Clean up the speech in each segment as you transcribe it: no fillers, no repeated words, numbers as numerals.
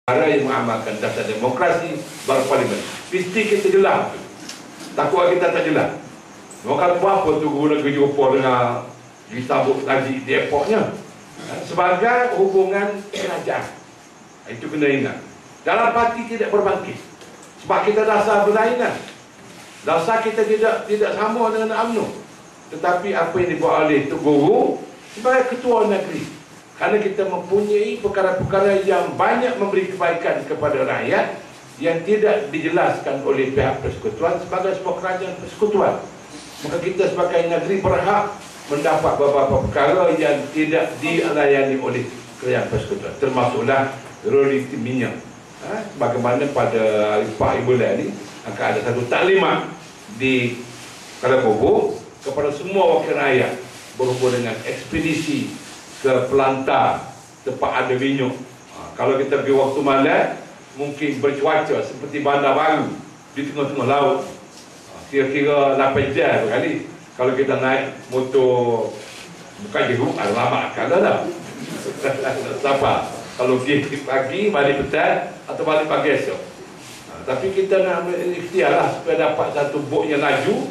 negara yang mengamalkan dasar demokrasi berparlimen. Mesti kita jelas. Takut kita tak jelas. Maka apa tu guna kejumpa dengan disambut haji di airportnya sebagai hubungan kerajaan. Itu kena ingat. Dalam parti tidak berbangkit. Sebab kita dasar berlainan. Dasar kita tidak sama dengan UMNO. Tetapi apa yang dibuat oleh Tok Guru sebagai ketua negeri. Kerana kita mempunyai perkara-perkara yang banyak memberi kebaikan kepada rakyat yang tidak dijelaskan oleh pihak persekutuan sebagai sebuah kerajaan persekutuan. Maka kita sebagai negeri berhak mendapat beberapa perkara yang tidak dilayani oleh kerajaan persekutuan. Termasuklah royalti minyak. Bagaimana pada hari 4 bulan ini akan ada satu taklimat di Kuala Lumpur kepada semua wakil rakyat berhubung dengan ekspedisi ke pelantar tempat ada minyak. Kalau kita pergi waktu malam, mungkin bercuaca seperti bandar baru di tengah-tengah laut. Kira-kira 8 jam berkali. Kalau kita naik motor, bukan jeruk, lama kala dah. Sabar. Kalau pergi pagi, balik petang atau balik pagi esok. Tapi kita nak ikhtiarlah supaya dapat satu bot yang laju.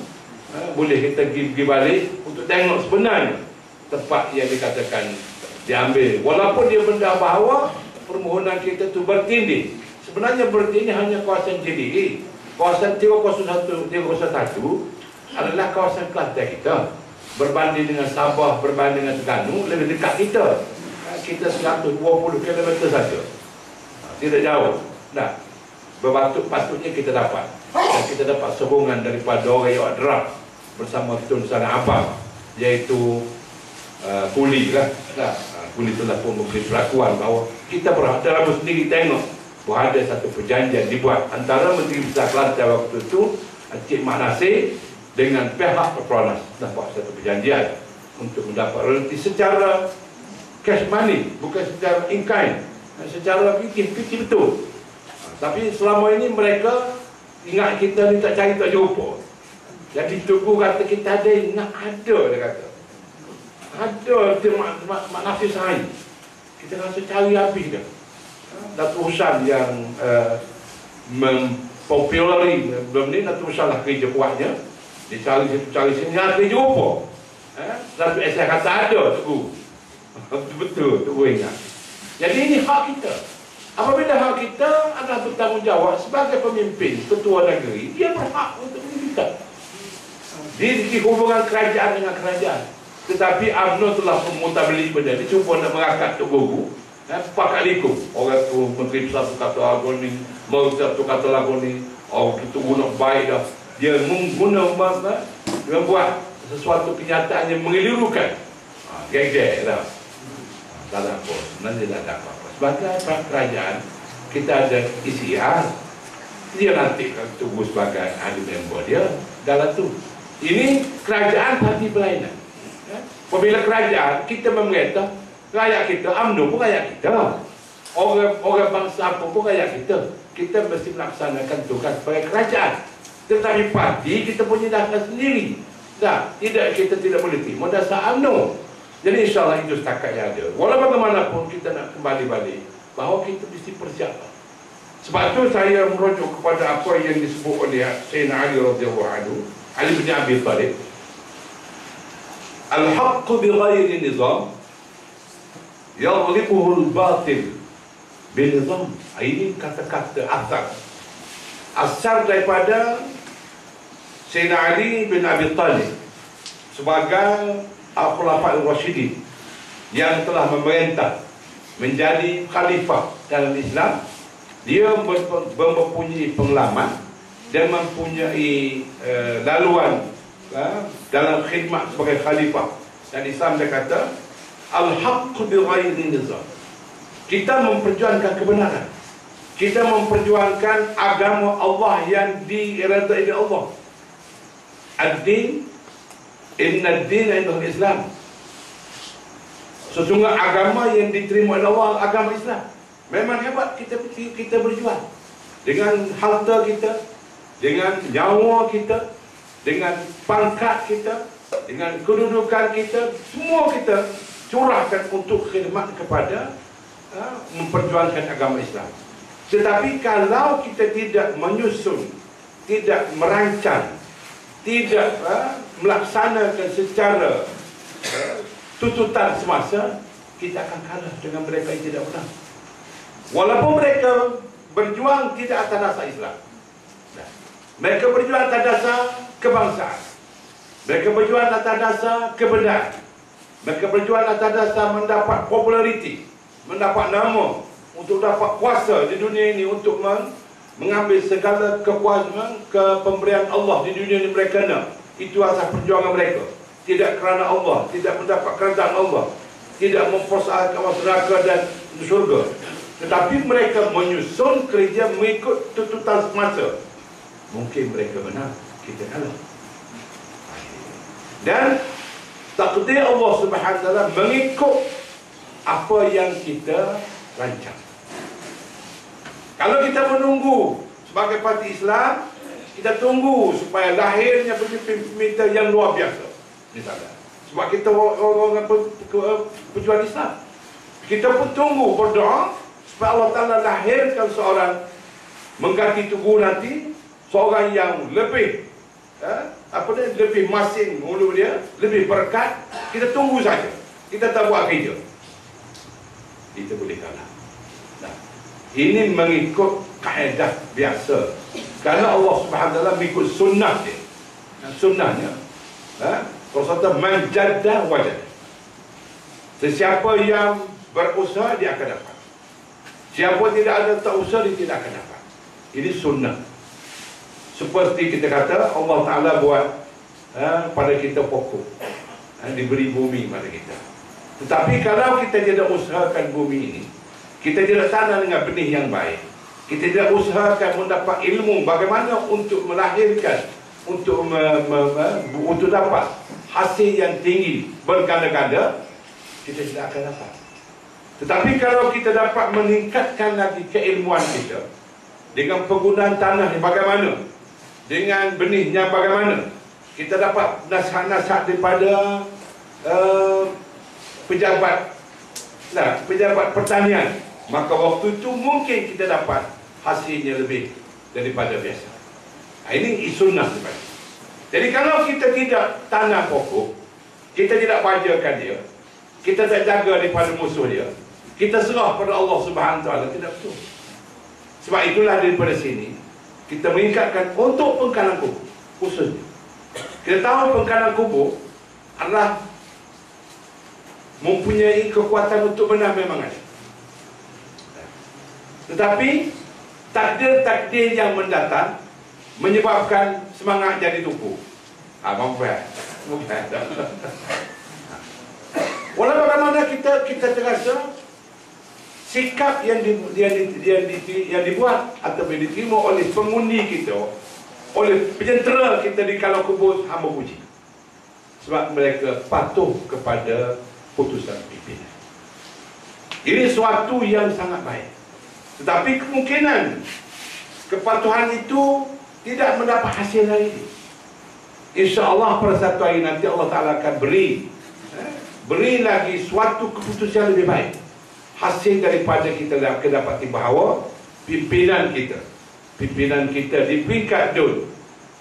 Boleh kita pergi balik untuk tengok sebenarnya tempat yang dikatakan diambil. Walaupun dia benda bahawa permohonan kita tu bertindih. Sebenarnya bertindih hanya kawasan JDA. Kawasan 301 adalah kawasan Kelantan kita. Berbanding dengan Sabah, berbanding dengan Terengganu, lebih dekat kita. Kita 120 km saja. Tidak jauh. Nah, berpatutnya kita dapat. Dan kita dapat sokongan daripada orang yang draft bersama Tun Sana Abang, iaitu Puli lah. Puli telah pun memberi pelakuan bahawa kita berhak dalam sendiri tengok bahawa ada satu perjanjian dibuat antara Menteri Besar Kelantan waktu itu Encik Mak Nasir dengan pihak Petronas. Dapat satu perjanjian untuk mendapat royalti secara cash money, bukan secara in kind, secara fikir betul. Tapi selama ini mereka ingat kita ni tak cari tak jumpa. Jadi Tugu kata kita ada, ingat ada, dia kata. Ada dia mak nafis saya. Kita rasa cari habis dah. Datuk Husan yang mempopulari belum ni, Datuk Husan lah kerja kuatnya. Dia cari sini, ada jumpa. Datuk Esai kata ada Tugu. Betul, Tugu ingat. Jadi ini hak kita. Apabila hak kita adalah bertanggungjawab sebagai pemimpin, ketua negeri, dia berhak untuk menentukan. Di hubungan kerajaan dengan kerajaan. Tetapi UMNO telah memutabeli benda ni, cuba nak merakat Tok Guru. Pakat likum. Orang tu Menteri Besar tu kata lagu ni, Menteri tu kata lagu ni, kita guna baik dah. Dia membuat sesuatu kenyataan yang mengelirukan. Geng-geng dah. Tak ada apa. Sebenarnya tak ada apa-apa. Sebagai kerajaan, kita ada isiar. Dia nanti tunggu sebagai ahli member dia dalam tu. Ini kerajaan parti berlainan. Apabila kerajaan, kita memerintah, rakyat kita, UMNO pun rakyat kita. Orang bangsa apa pun rakyat kita. Kita mesti melaksanakan tugas sebagai kerajaan. Tetapi parti, kita punya dasar sendiri. Tidak, kita tidak boleh terima dasar UMNO. Jadi insyaAllah itu setakat yang ada. Walau bagaimanapun kita nak kembali balik bahawa kita mesti persiapkan. Sebab itu saya merujuk kepada apa yang disebut oleh Sayyidina Ali radhiyallahu anhu, Ali bin Abi Thalib. Al-haqqu bi ghairi nizam yaghlibuhu al-batil bi nizam. Ini kata-kata asal daripada Sayyidina Ali bin Abi Thalib sebagai Al-Khulafa Ar-Rasyidin yang telah memerintah menjadi khalifah dalam Islam. Dia mempunyai pengalaman dan mempunyai laluan dalam khidmat sebagai khalifah. Dan Islam dia kata al-haqqu bi ghairi nizam. Kita memperjuangkan kebenaran. Kita memperjuangkan agama Allah yang diiradai oleh Allah. Ad-din, inna ad-din indahul Islam. Sesungguhnya agama yang diterima oleh Allah, agama Islam. Memang hebat kita berjuang dengan harta kita, dengan nyawa kita, dengan pangkat kita, dengan kedudukan kita, semua kita curahkan untuk khidmat kepada memperjuangkan agama Islam. Tetapi kalau kita tidak menyusun, tidak merancang, tidak melaksanakan secara tuntutan semasa, kita akan kalah dengan mereka yang tidak benar. Walaupun mereka berjuang tidak atas dasar Islam, mereka berjuang atas dasar kebangsaan, mereka berjuang atas dasar kebenaran, mereka berjuang atas dasar mendapat populariti, mendapat nama, untuk dapat kuasa di dunia ini, untuk mengambil segala kekuasaan, pemberian Allah di dunia ini mereka nak. Itu asas perjuangan mereka. Tidak kerana Allah, tidak mendapat kerajaan Allah, tidak mempersoalkan masuk neraka dan syurga. Tetapi mereka menyusun kerja mengikut tuntutan semasa. Mungkin mereka benar, kita kalah. Dan takdir Allah Subhanahu Wa Taala mengikut apa yang kita rancang. Kalau kita menunggu sebagai parti Islam, kita tunggu supaya lahirnya pemimpin yang luar biasa, misalnya. Sebab kita orang pejuang Islam, kita pun tunggu berdoa supaya Allah Ta'ala lahirkan seorang mengganti tubuh nanti, seorang yang lebih lebih masin mulut dia, lebih berkat. Kita tunggu saja, kita tak buat kerja, kita boleh kalah. Ini mengikut kaedah biasa. Karena Allah Subhanahu Wa Taala mengikut sunnah dia. Sunnahnya, Rasulullah manjadda wajad. Sesiapa yang berusaha dia akan dapat. Siapa tidak ada tak usaha dia tidak akan dapat. Ini sunnah. Seperti kita kata Allah Ta'ala buat pada kita pokok, diberi bumi pada kita. Tetapi kalau kita tidak usahakan bumi ini, kita tidak tanam dengan benih yang baik, kita tidak usahakan mendapat ilmu bagaimana untuk melahirkan, untuk dapat hasil yang tinggi berganda-ganda, kita tidak akan dapat. Tetapi kalau kita dapat meningkatkan lagi keilmuan kita dengan penggunaan tanah yang bagaimana, dengan benihnya bagaimana, kita dapat nasihat-nasihat daripada pejabat pertanian, maka waktu itu mungkin kita dapat hasilnya lebih daripada biasa. Ini sunnah sebenarnya. Jadi kalau kita tidak tanam pokok, kita tidak bajakan dia, kita tak jaga daripada musuh dia, kita serah pada Allah Subhanahu Wa Taala, tidak betul. Sebab itulah daripada sini kita meningkatkan untuk pengkalan kubur khususnya. Kita tahu pengkalan kubur adalah mempunyai kekuatan untuk benar, memang ada. Tetapi takdir-takdir yang mendatang menyebabkan semangat jadi tupu. Walau bagaimana kita terasa sikap yang dibuat atau diterima oleh pengundi kita, oleh penjentera kita di kalang kubur, hamba puji. Sebab mereka patuh kepada putusan pimpinan. Ini suatu yang sangat baik. Tetapi kemungkinan kepatuhan itu tidak mendapat hasil lagi. InsyaAllah pada satu hari nanti Allah Ta'ala akan beri lagi suatu keputusan lebih baik. Hasil daripada kita dapati bahawa pimpinan kita di peringkat dun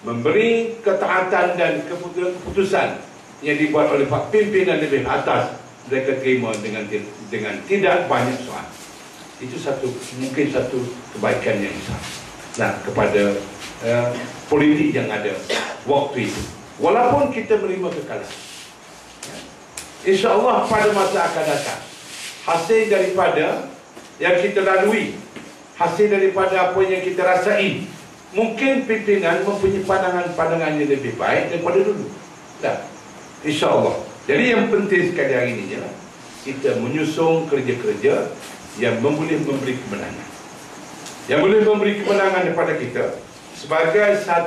memberi ketaatan dan keputusan yang dibuat oleh pimpinan lebih atas, mereka terima dengan tidak banyak soal. Itu mungkin satu kebaikan yang besar. Nah, kepada politik yang ada waktu itu, walaupun kita menerima kekalahan, InsyaAllah pada masa akan datang, hasil daripada yang kita lalui, hasil daripada apa yang kita rasai, mungkin pimpinan mempunyai pandangan yang lebih baik daripada dulu. InsyaAllah. Jadi yang penting sekali hari ini ialah kita menyusun kerja-kerja yang boleh memberi kemenangan, yang boleh memberi kemenangan kepada kita sebagai satu